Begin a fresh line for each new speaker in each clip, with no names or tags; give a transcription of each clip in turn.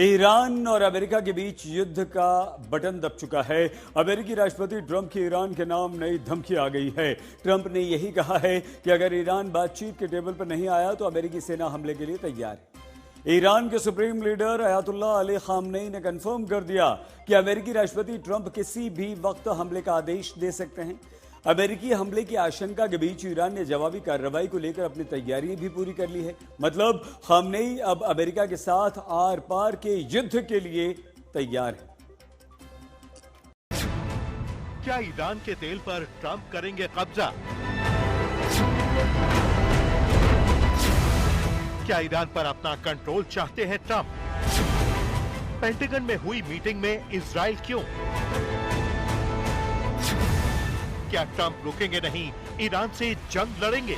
Iran और America के बीच युद्ध का बटन दब चुका है। अमेरिकी राष्ट्रपति ट्रंप की ईरान के नाम नई धमकी आ गई है। ट्रंप ने यही कहा है कि अगर ईरान बातचीत के टेबल पर नहीं आया तो अमेरिकी सेना हमले के लिए तैयार है। ईरान के supreme leader Ayatollah Ali Khamenei ने कंफर्म कर दिया कि अमेरिकी राष्ट्रपति ट्रंप किसी भी वक्त हमले का आदेश दे सकते हैं। अमेरिकी हमले की आशंका के बीच ईरान ने जवाबी कार्रवाई को लेकर अपनी तैयारी भी पूरी कर ली है। मतलब खामनेई अब अमेरिका के साथ आर पार के युद्ध के लिए तैयार है।
क्या ईरान के तेल पर ट्रंप करेंगे कब्जा? क्या ईरान पर अपना कंट्रोल चाहते हैं ट्रंप? पेंटागन में हुई मीटिंग में इजराइल क्यों? क्या ट्रंप रुकेंगे नहीं, ईरान से जंग लड़ेंगे?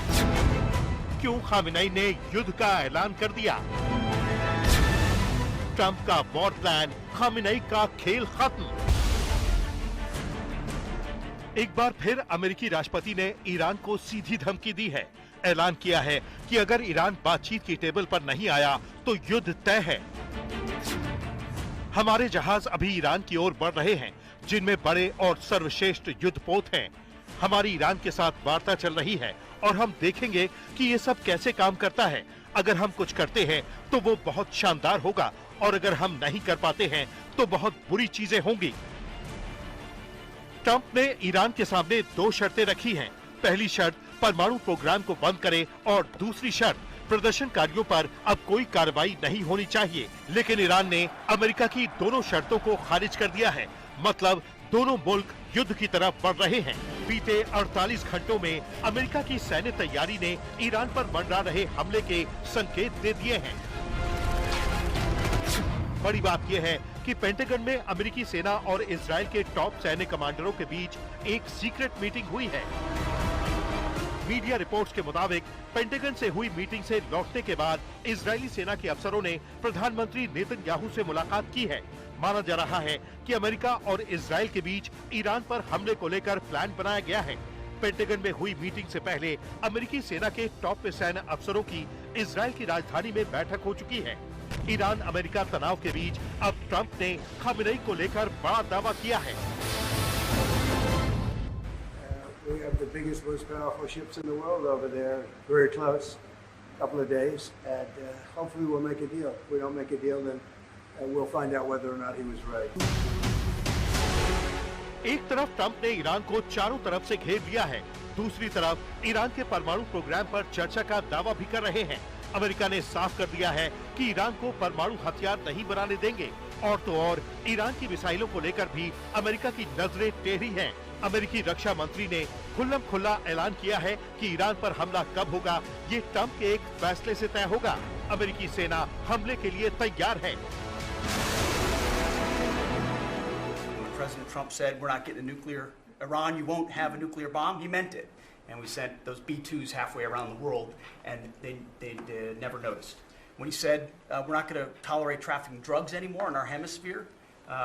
क्यों खामेनेई ने युद्ध का ऐलान कर दिया? ट्रंप का वॉर प्लान, खामेनेई का खेल खत्म। एक बार फिर अमेरिकी राष्ट्रपति ने ईरान को सीधी धमकी दी है। ऐलान किया है कि अगर ईरान बातचीत की टेबल पर नहीं आया तो युद्ध तय है। हमारे जहाज अभी ईरान की ओर बढ़ रहे हैं, जिनमें बड़े और सर्वश्रेष्ठ युद्धपोत हैं। हमारी ईरान के साथ वार्ता चल रही है और हम देखेंगे कि ये सब कैसे काम करता है। अगर हम कुछ करते हैं तो वो बहुत शानदार होगा और अगर हम नहीं कर पाते हैं तो बहुत बुरी चीजें होंगी। ट्रंप ने ईरान के सामने दो शर्तें रखी हैं। पहली शर्त परमाणु प्रोग्राम को बंद करे और दूसरी शर्त प्रदर्शनकारियों पर अब कोई कार्रवाई नहीं होनी चाहिए। लेकिन ईरान ने अमेरिका की दोनों शर्तों को खारिज कर दिया है। मतलब दोनों मुल्क युद्ध की तरफ बढ़ रहे हैं। बीते 48 घंटों में अमेरिका की सैन्य तैयारी ने ईरान पर मंडरा रहे हमले के संकेत दे दिए हैं। बड़ी बात यह है कि पेंटागन में अमेरिकी सेना और इजराइल के टॉप सैन्य कमांडरों के बीच एक सीक्रेट मीटिंग हुई है। मीडिया रिपोर्ट्स के मुताबिक पेंटागन से हुई मीटिंग से लौटने के बाद इजरायली सेना के अफसरों ने प्रधानमंत्री नेतन्याहू से मुलाकात की है। माना जा रहा है कि अमेरिका और इजराइल के बीच ईरान पर हमले को लेकर प्लान बनाया गया है। पेंटागन में हुई मीटिंग से पहले अमेरिकी सेना के टॉप सैन्य अफसरों की इजराइल की राजधानी में बैठक हो चुकी है। ईरान अमेरिका तनाव के बीच अब ट्रंप ने खामेनेई को लेकर बड़ा दावा किया है।
We have the biggest, most powerful ships in the world over there, very close, couple of days, and hopefully we'll make a deal. If we don't make a deal, then we'll find out whether or not he was right.
एक तरफ Trump ने Iran को चारों तरफ से घेर लिया है, दूसरी तरफ ईरान के परमाणु प्रोग्राम पर चर्चा का दावा भी कर रहे हैं। अमेरिका ने साफ कर दिया है कि ईरान को परमाणु हथियार नहीं बनाने देंगे। और तो और ईरान की मिसाइलों को लेकर भी अमेरिका की नजरें टेढ़ी हैं। अमेरिकी रक्षा मंत्री ने खुल्लम खुल्ला ऐलान किया है कि ईरान पर हमला कब होगा ये ट्रंप के एक फैसले से तय होगा। अमेरिकी सेना हमले के लिए तैयार है।
President Trump said we're not getting a nuclear Iran, you won't have a nuclear bomb. He meant it. And we sent those B-2s halfway around the world and they never noticed. When he said we're not going to tolerate trafficking drugs anymore in our hemisphere,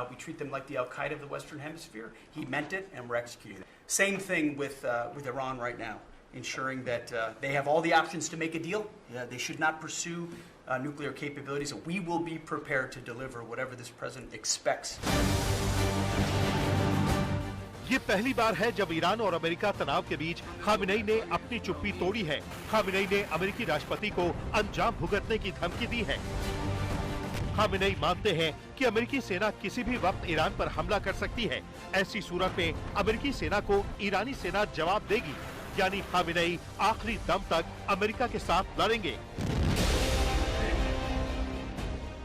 we treat them like the Al-Qaeda of the Western Hemisphere, he meant it and we're executing it. Same thing with Iran right now, ensuring that they have all the options to make a deal. They should not pursue nuclear capabilities. We will be prepared to deliver whatever this president expects.
ये पहली बार है जब Iran और America तनाव के बीच Khamenei ने अपनी चुप्पी तोड़ी है। खामेनेई ने अमेरिकी राष्ट्रपति को अंजाम भुगतने की धमकी दी है। खामेनेई मानते हैं कि अमेरिकी सेना किसी भी वक्त ईरान पर हमला कर सकती है। ऐसी सूरत में अमेरिकी सेना को ईरानी सेना जवाब देगी, यानी खामेनेई आखिरी दम तक अमेरिका के साथ लड़ेंगे।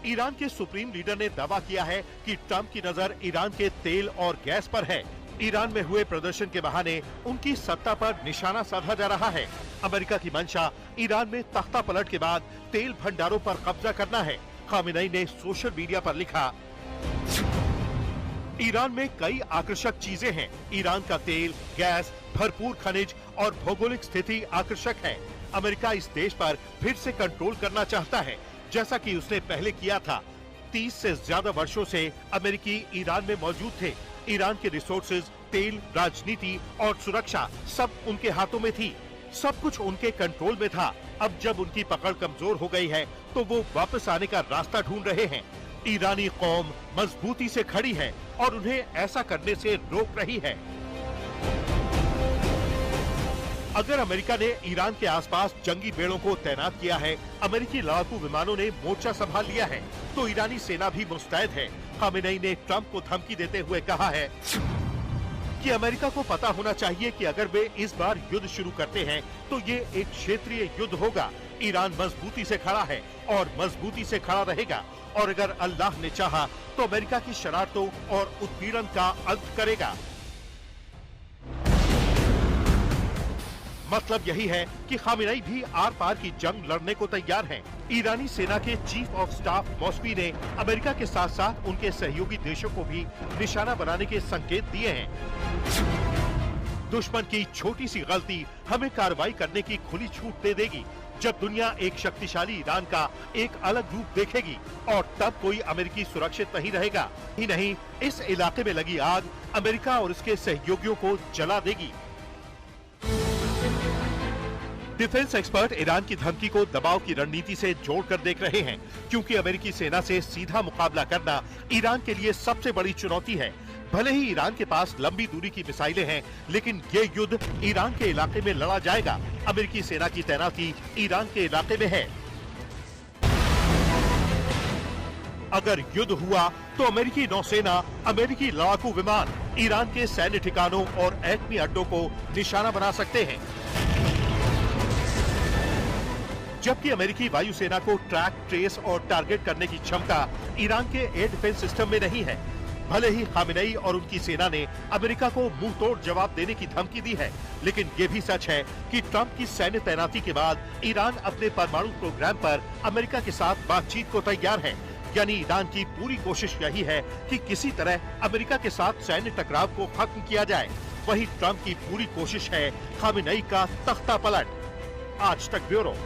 ईरान के सुप्रीम लीडर ने दावा किया है कि ट्रंप की नजर ईरान के तेल और गैस पर है। ईरान में हुए प्रदर्शन के बहाने उनकी सत्ता पर निशाना साधा जा रहा है। अमेरिका की मंशा ईरान में तख्ता पलट के बाद तेल भंडारों पर कब्जा करना है। खामेनेई ने सोशल मीडिया पर लिखा, ईरान में कई आकर्षक चीजें हैं। ईरान का तेल, गैस, भरपूर खनिज और भौगोलिक स्थिति आकर्षक है। अमेरिका इस देश पर फिर से कंट्रोल करना चाहता है, जैसा कि उसने पहले किया था। 30 से ज्यादा वर्षों से अमेरिकी ईरान में मौजूद थे। ईरान के रिसोर्सेज, तेल, राजनीति और सुरक्षा सब उनके हाथों में थी। सब कुछ उनके कंट्रोल में था। अब जब उनकी पकड़ कमजोर हो गई है तो वो वापस आने का रास्ता ढूंढ रहे हैं। ईरानी कौम मजबूती से खड़ी है और उन्हें ऐसा करने से रोक रही है। अगर अमेरिका ने ईरान के आसपास जंगी बेड़ों को तैनात किया है, अमेरिकी लड़ाकू विमानों ने मोर्चा संभाल लिया है, तो ईरानी सेना भी मुस्तैद है। खामेनेई ने ट्रंप को धमकी देते हुए कहा है कि अमेरिका को पता होना चाहिए कि अगर वे इस बार युद्ध शुरू करते हैं तो ये एक क्षेत्रीय युद्ध होगा। ईरान मजबूती से खड़ा है और मजबूती से खड़ा रहेगा, और अगर अल्लाह ने चाहा तो अमेरिका की शरारतों और उत्पीड़न का अंत करेगा। मतलब यही है कि खामेनेई भी आर पार की जंग लड़ने को तैयार हैं। ईरानी सेना के चीफ ऑफ स्टाफ मौसवी ने अमेरिका के साथ साथ उनके सहयोगी देशों को भी निशाना बनाने के संकेत दिए हैं। दुश्मन की छोटी सी गलती हमें कार्रवाई करने की खुली छूट दे देगी। जब दुनिया एक शक्तिशाली ईरान का एक अलग रूप देखेगी, और तब कोई अमेरिकी सुरक्षित नहीं रहेगा। ही नहीं, इस इलाके में लगी आग अमेरिका और उसके सहयोगियों को जला देगी। डिफेंस एक्सपर्ट ईरान की धमकी को दबाव की रणनीति से जोड़कर देख रहे हैं, क्योंकि अमेरिकी सेना से सीधा मुकाबला करना ईरान के लिए सबसे बड़ी चुनौती है। भले ही ईरान के पास लंबी दूरी की मिसाइलें हैं, लेकिन ये युद्ध ईरान के इलाके में लड़ा जाएगा। अमेरिकी सेना की तैनाती ईरान के इलाके में है। अगर युद्ध हुआ तो अमेरिकी नौसेना, अमेरिकी लड़ाकू विमान ईरान के सैन्य ठिकानों और एटमी अड्डों को निशाना बना सकते हैं, जबकि अमेरिकी वायुसेना को ट्रैक, ट्रेस और टारगेट करने की क्षमता ईरान के एयर डिफेंस सिस्टम में नहीं है। भले ही खामेनेई और उनकी सेना ने अमेरिका को मुंह तोड़ जवाब देने की धमकी दी है, लेकिन ये भी सच है कि ट्रंप की सैन्य तैनाती के बाद ईरान अपने परमाणु प्रोग्राम पर अमेरिका के साथ बातचीत को तैयार है। यानी ईरान की पूरी कोशिश यही है कि किसी तरह अमेरिका के साथ सैन्य टकराव को खत्म किया जाए। वहीं ट्रंप की पूरी कोशिश है खामेनेई का तख्ता पलट। आज तक ब्यूरो।